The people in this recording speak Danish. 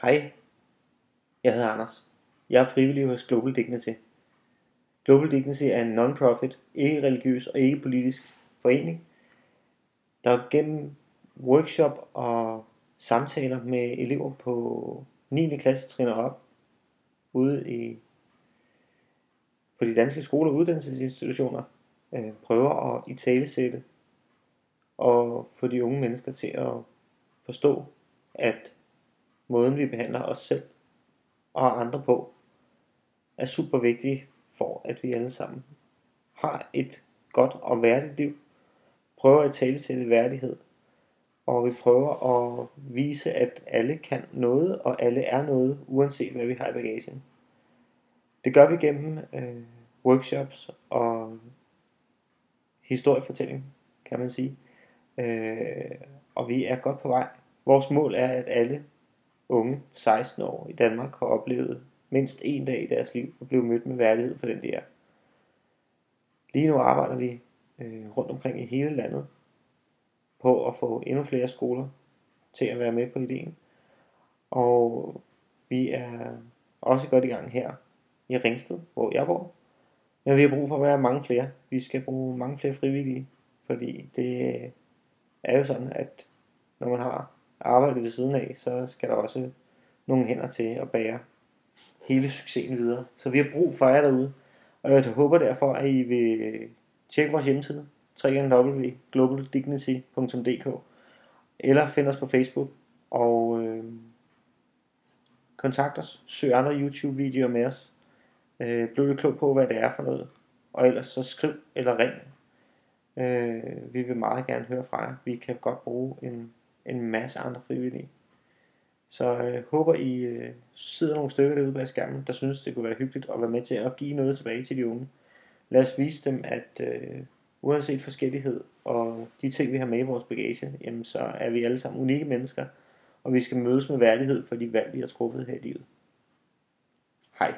Hej, jeg hedder Anders. Jeg er frivillig hos Global Dignity. Global Dignity er en non-profit, ikke-religiøs og ikke-politisk forening, der gennem workshop og samtaler med elever på 9. klasse trinner op på de danske skoler og uddannelsesinstitutioner prøver at italesætte og få de unge mennesker til at forstå, at måden vi behandler os selv og andre på er super vigtig for, at vi alle sammen har et godt og værdigt liv, prøver at talesætte værdighed, og vi prøver at vise, at alle kan noget, og alle er noget, uanset hvad vi har i bagagen. Det gør vi gennem workshops og historiefortælling, kan man sige. Og vi er godt på vej. Vores mål er, at alle unge 16 år i Danmark har oplevet mindst en dag i deres liv og blive mødt med værdighed for den de er. Lige nu arbejder vi rundt omkring i hele landet på at få endnu flere skoler til at være med på ideen. Og vi er også godt i gang her i Ringsted, hvor jeg bor. Men vi har brug for at være mange flere. Vi skal bruge mange flere frivillige, fordi det er jo sådan, at når man har arbejdet ved siden af, så skal der også nogle hænder til at bære hele succesen videre. Så vi har brug for jer derude, og jeg håber derfor, at I vil tjekke vores hjemmeside, www.globaldignity.dk, eller find os på Facebook og kontakt os, søg andre YouTube-videoer med os, bliv lidt klog på, hvad det er for noget, og ellers så skriv eller ring. Vi vil meget gerne høre fra jer. Vi kan godt bruge en masse andre frivillige. Så håber I sidder nogle stykker derude bag skærmen, der synes det kunne være hyggeligt at være med til at give noget tilbage til de unge. Lad os vise dem, at uanset forskellighed og de ting vi har med i vores bagage, jamen så er vi alle sammen unikke mennesker, og vi skal mødes med værdighed for de valg vi har truffet her i livet. Hej.